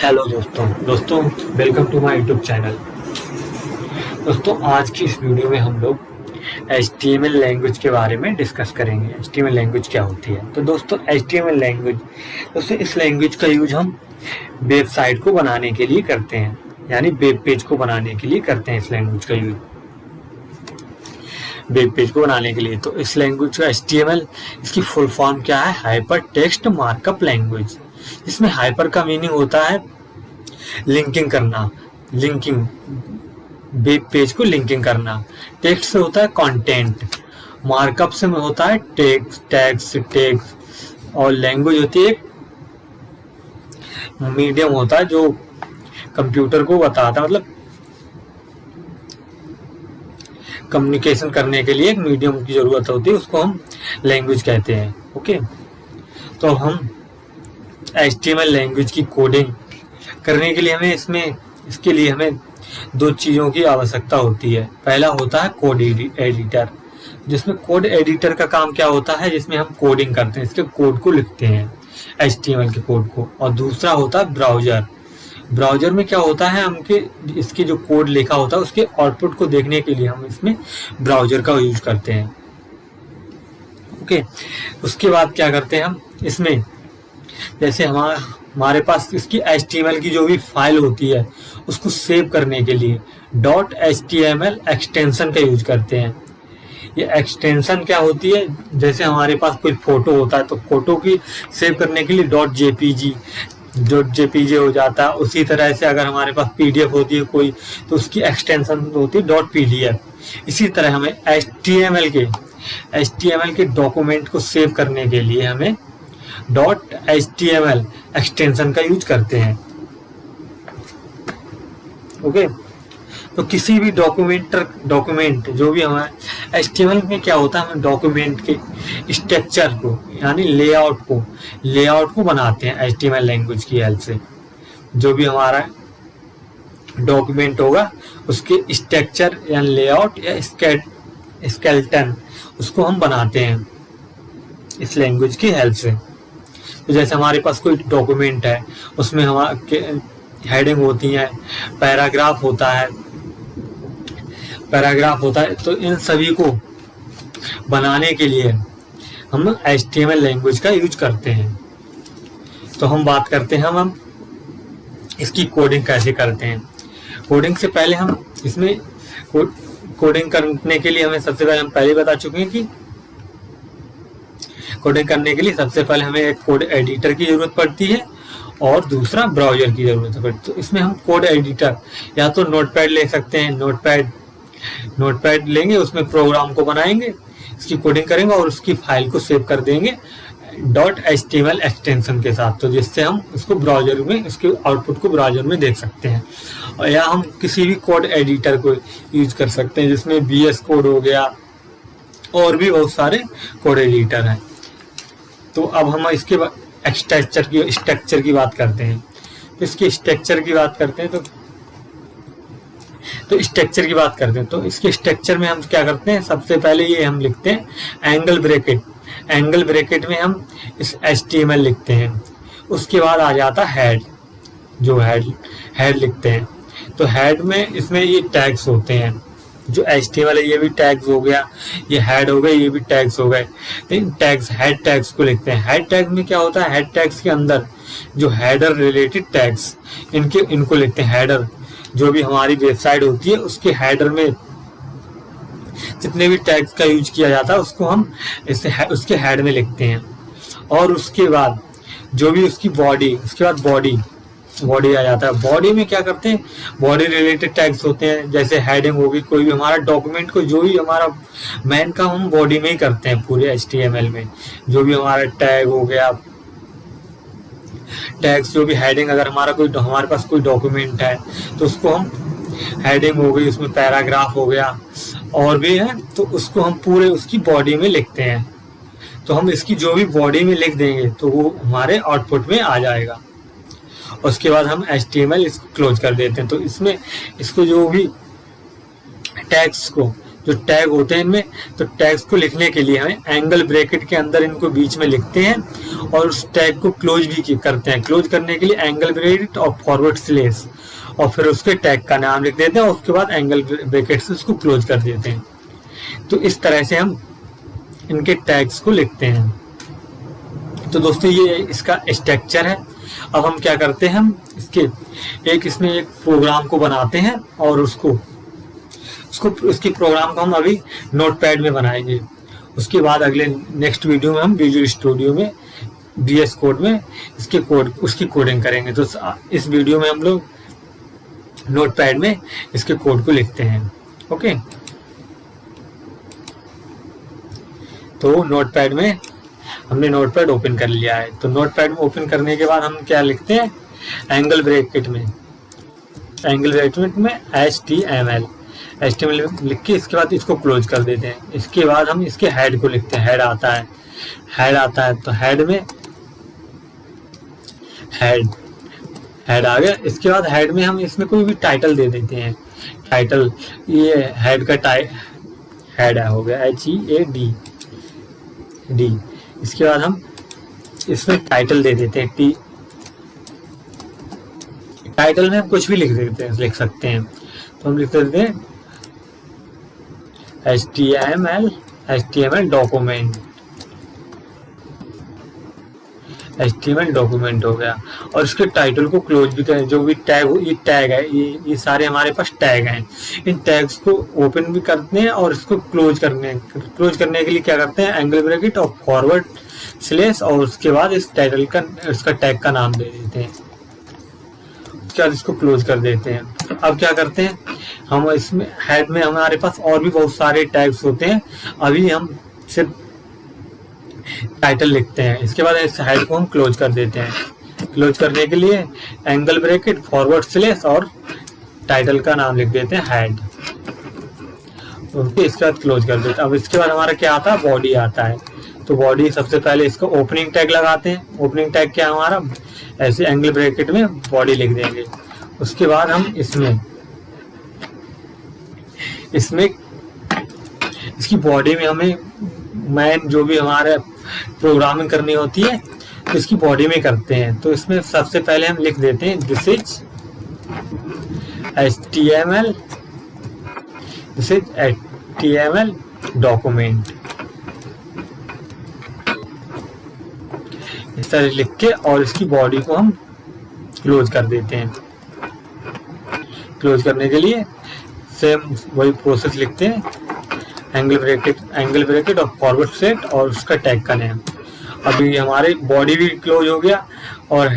Hello दोस्तों welcome to my YouTube channel. दोस्तों आज की इस वीडियो में हम लोग HTML लैंग्वेज के बारे में डिस्कस करेंगे। HTML लैंग्वेज क्या होती है। तो दोस्तों HTML लैंग्वेज, दोस्तों इस लैंग्वेज का यूज हम वेबसाइट को बनाने के लिए करते हैं, यानी वेब पेज को बनाने के लिए करते हैं। इस लैंग्वेज का यूज वेब पेज को बनाने के लिए। तो इस लैंग्वेज का HTML, इसकी फुल फॉर्म क्या है? Hyper text markup language. इसमें हाइपर का मीनिंग होता है लिंकिंग करना, लिंकिंग, वेब पेज को लिंकिंग करना। टेक्स्ट से होता है कंटेंट, मार्कअप से होता है टैग्स, और लैंग्वेज होती है मीडियम होता है जो कंप्यूटर को बताता है, मतलब कम्युनिकेशन करने के लिए एक मीडियम की जरूरत होती है, उसको हम लैंग्वेज कहते हैं। ओके, तो हम HTML लैंग्वेज की कोडिंग करने के लिए इसके लिए हमें दो चीज़ों की आवश्यकता होती है। पहला होता है कोड एडिटर, जिसमें कोड एडिटर का काम क्या होता है, जिसमें हम कोडिंग करते हैं, इसके कोड को लिखते हैं, HTML के कोड को। और दूसरा होता है ब्राउजर। ब्राउजर में क्या होता है, इसके जो कोड लिखा होता है उसके आउटपुट को देखने के लिए हम इसमें ब्राउजर का यूज करते हैं। ओके, उसके बाद क्या करते हैं हम इसमें, जैसे हमारे पास इसकी HTML की जो भी फाइल होती है उसको सेव करने के लिए .html एक्सटेंशन का यूज करते हैं। ये एक्सटेंशन क्या होती है, जैसे हमारे पास कोई फोटो होता है तो फोटो की सेव करने के लिए .jpg हो जाता है। उसी तरह से अगर हमारे पास PDF होती है कोई, तो उसकी एक्सटेंशन होती है .pdf। इसी तरह हमें HTML के डॉक्यूमेंट को सेव करने के लिए हमें .html एक्सटेंशन का यूज करते हैं। ओके, तो किसी भी डॉक्यूमेंट जो भी हमारे HTML में क्या होता है, हम डॉक्यूमेंट के स्ट्रक्चर को, यानी लेआउट को बनाते हैं HTML लैंग्वेज की हेल्प से। जो भी हमारा डॉक्यूमेंट होगा उसके स्ट्रक्चर या लेआउट या स्केलेटन, उसको हम बनाते हैं इस लैंग्वेज की हेल्प से। तो जैसे हमारे पास कोई डॉक्यूमेंट है, उसमें हमारे हेडिंग होती है, पैराग्राफ होता है, तो इन सभी को बनाने के लिए हम HTML लैंग्वेज का यूज करते हैं। तो हम बात करते हैं हम इसकी कोडिंग कैसे करते हैं। कोडिंग से पहले हम इसमें कोडिंग करने के लिए हमें सबसे पहले, हम पहले बता चुके हैं कि कोडिंग करने के लिए सबसे पहले हमें एक कोड एडिटर की जरूरत पड़ती है और दूसरा ब्राउजर की जरूरत पड़ती है। तो इसमें हम कोड एडिटर या तो नोटपैड ले सकते हैं, नोटपैड लेंगे, उसमें प्रोग्राम को बनाएंगे, इसकी कोडिंग करेंगे और उसकी फाइल को सेव कर देंगे .html एक्सटेंशन के साथ, तो जिससे हम उसको ब्राउजर में, उसके आउटपुट को ब्राउजर में देख सकते हैं। और या हम किसी भी कोड एडिटर को यूज कर सकते हैं, जिसमें VS कोड हो गया और भी बहुत सारे कोड एडिटर हैं। तो अब हम इसके स्ट्रक्चर की बात करते हैं। तो इसके स्ट्रक्चर की बात करते हैं तो इसके स्ट्रक्चर में हम क्या करते हैं, सबसे पहले ये हम लिखते हैं एंगल ब्रैकेट में हम इस HTML लिखते हैं। उसके बाद आ जाता हेड, जो हेड लिखते हैं। तो हेड में इसमें ये टैग्स होते हैं, जो HTML है ये भी टैग्स हो गया, ये हेड हो गए, ये भी टैग्स हो गए। लेकिन हेड टैग्स को लिखते हैं। हेड टैग में क्या होता है, हेड टैग्स के अंदर जो हेडर रिलेटेड टैग्स, इनको लिखते हैं हेडर। जो भी हमारी वेबसाइट होती है उसके हेडर में जितने भी टैग्स का यूज किया जाता है उसको हम उसके हेड में लिखते हैं। और उसके बाद जो भी उसकी बॉडी, उसके बाद बॉडी आ जाता है। बॉडी में क्या करते हैं, बॉडी रिलेटेड टैग्स होते हैं, जैसे हेडिंग होगी, कोई भी हमारा डॉक्यूमेंट को, जो भी हमारा मेन काम हम बॉडी में ही करते हैं पूरे HTML में। जो भी हमारा टैग हो गया, टैग्स, जो भी हेडिंग, अगर हमारे पास कोई डॉक्यूमेंट है तो उसको हम, हेडिंग हो गई, उसमें पैराग्राफ हो गया और भी है, तो उसको हम पूरे उसकी बॉडी में लिखते हैं। तो हम इसकी जो भी बॉडी में लिख देंगे तो वो हमारे आउटपुट में आ जाएगा। उसके बाद हम HTML इसको क्लोज कर देते हैं। तो इसमें इसको जो भी टैग्स को जो टैग होते हैं इनमें, तो टैग्स को लिखने के लिए हमें एंगल ब्रैकेट के अंदर इनको बीच में लिखते हैं और उस टैग को क्लोज भी करते हैं। क्लोज करने के लिए एंगल ब्रैकेट और फॉरवर्ड स्लेश और फिर उसके टैग का नाम लिख देते हैं और उसके बाद एंगल ब्रैकेट से उसको क्लोज कर देते हैं। तो इस तरह से हम इनके टैग्स को लिखते हैं। तो दोस्तों ये इसका स्ट्रक्चर है। अब हम क्या करते हैं, हम इसमें एक प्रोग्राम को बनाते हैं और उसकी प्रोग्राम को हम अभी नोटपैड में बनाएंगे। उसके बाद अगले नेक्स्ट वीडियो में हम विजुअल स्टूडियो में VS कोड में उसकी कोडिंग करेंगे। तो इस वीडियो में हम लोग नोटपैड में इसके कोड को लिखते हैं। ओके, तो नोटपैड में हमने नोटपैड ओपन कर लिया है। तो नोटपैड में ओपन करने के बाद हम क्या लिखते हैं, एंगल ब्रैकेट में HTML लिख के इसके बाद इसको क्लोज कर देते हैं। इसके बाद हम इसके हेड को लिखते हैं। हेड आता है तो हेड में हेड आ गया। इसके बाद हेड में हम इसमें कोई भी टाइटल दे देते हैं। टाइटल, ये हेड का हेड हो गया HEAD। इसके बाद हम इसमें टाइटल दे देते हैं। टाइटल में हम कुछ भी लिख सकते हैं। तो हम लिख देते हैं HTML डॉक्यूमेंट हो गया। और इसके टाइटल को क्लोज भी करें। जो भी टैग है, ये सारे हमारे पास टैग हैं। इन टैग्स को ओपन भी करते हैं और इसको क्लोज करने के लिए क्या करते हैं, एंगल ब्रैकेट और फॉरवर्ड स्लेश और उसके बाद इसका टैग का नाम दे देते हैं। उसके बाद इसको क्लोज कर देते हैं। अब क्या करते हैं, हम इसमें हेड में हमारे पास और भी बहुत सारे टैग्स होते हैं। अभी हम सिर्फ टाइटल लिखते हैं। इसके बाद इस हेड को हम क्लोज कर देते हैं। क्लोज करने के लिए एंगल ब्रैकेट फॉरवर्ड स्लेश और टाइटल का नाम लिख देते हैं हेड। इसके बाद क्लोज कर देते हैं। अब इसके बाद हमारा क्या आता है, बॉडी आता है। तो बॉडी सबसे पहले इसको ओपनिंग टैग लगाते हैं। ओपनिंग टैग क्या हमारा, ऐसे एंगल ब्रैकेट में बॉडी लिख देंगे। उसके बाद हम इसमें इसकी बॉडी में हमें मैन जो भी हमारे प्रोग्रामिंग करनी होती है तो इसकी बॉडी में करते हैं। तो इसमें सबसे पहले हम लिख देते हैं दिस इज HTML डॉक्यूमेंट, इस तरह लिख के और इसकी बॉडी को हम क्लोज कर देते हैं। क्लोज करने के लिए सेम वही प्रोसेस लिखते हैं, एंगल ब्रैकेट और फॉरवर्ड स्लेश और उसका टैग का नेम। अभी हमारी बॉडी भी क्लोज हो गया और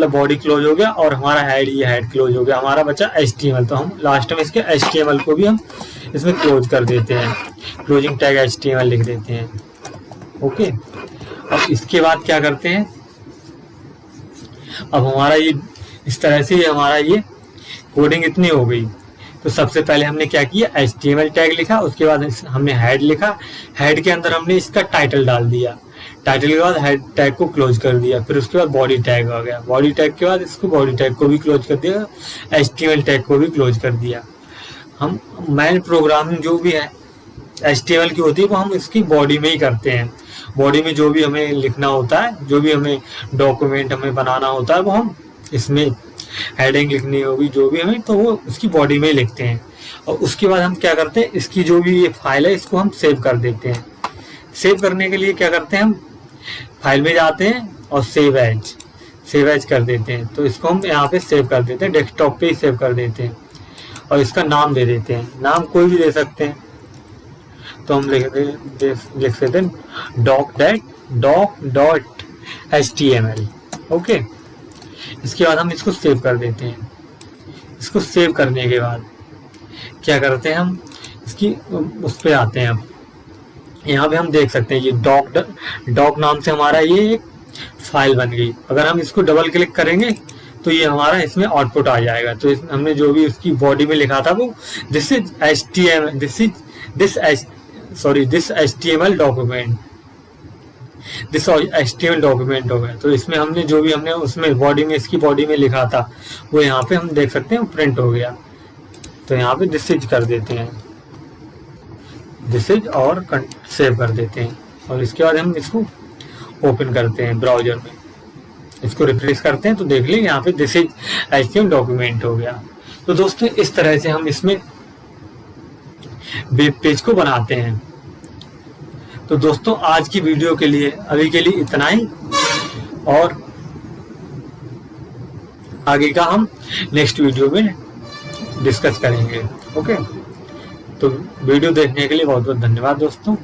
बॉडी क्लोज हो गया और हमारा हेड क्लोज हो गया। हमारा बचा HTML। तो हम लास्ट में इसके HTML को भी हम इसमें क्लोज कर देते हैं। क्लोजिंग टैग HTML लिख देते हैं। ओके, अब इसके बाद क्या करते हैं, अब हमारा ये इस तरह से हमारा ये कोडिंग इतनी हो गई। तो सबसे पहले हमने क्या किया, HTML टैग लिखा। उसके बाद हमने हेड लिखा। हेड के अंदर हमने इसका टाइटल डाल दिया। टाइटल के बाद हेड टैग को क्लोज कर दिया। फिर उसके बाद बॉडी टैग आ गया। बॉडी टैग के बाद इसको बॉडी टैग को भी क्लोज कर दिया। HTML टैग को भी क्लोज कर दिया। हम मेन प्रोग्रामिंग जो भी है HTML की होती है वो हम इसकी बॉडी में ही करते हैं। बॉडी में जो भी हमें लिखना होता है, जो भी हमें डॉक्यूमेंट हमें बनाना होता है, वो हम इसमें हेडिंग लिखनी होगी जो भी हमें, तो वो उसकी बॉडी में ही लिखते हैं। और उसके बाद हम क्या करते हैं, इसकी जो भी ये फाइल है इसको हम सेव कर देते हैं। सेव करने के लिए क्या करते हैं, हम फाइल में जाते हैं और सेव एज कर देते हैं। तो इसको हम यहाँ पे सेव कर देते हैं, डेस्कटॉप पे ही सेव कर देते हैं और इसका नाम दे देते हैं। नाम कोई भी दे सकते हैं। तो हम लिख देते हैं doc.html। ओके, इसके बाद हम इसको सेव कर देते हैं। इसको सेव करने के बाद क्या करते हैं, हम इसकी उस पे आते हैं। अब यहाँ पे हम देख सकते हैं ये डॉक नाम से हमारा ये एक फाइल बन गई। अगर हम इसको डबल क्लिक करेंगे तो ये हमारा इसमें आउटपुट आ जाएगा। तो हमने जो भी उसकी बॉडी में लिखा था वो दिस HTML डॉक्यूमेंट हो गया। तो इसमें हमने जो भी हमने उसमें बॉडी में इसकी बॉडी में लिखा था वो यहाँ पे हम देख सकते हैं प्रिंट हो गया। तो यहाँ पे दिस इज कर देते हैं। दिस इज और सेव कर देते हैं। और इसके बाद हम इसको ओपन करते हैं ब्राउजर में, इसको रिफ्रेश करते हैं तो देख लें यहाँ पे दिस इज HTML डॉक्यूमेंट हो गया। तो दोस्तों इस तरह से हम इसमें वेब पेज को बनाते हैं। तो दोस्तों आज की वीडियो के लिए अभी के लिए इतना ही, और आगे का हम नेक्स्ट वीडियो में डिस्कस करेंगे। ओके, तो वीडियो देखने के लिए बहुत बहुत धन्यवाद दोस्तों।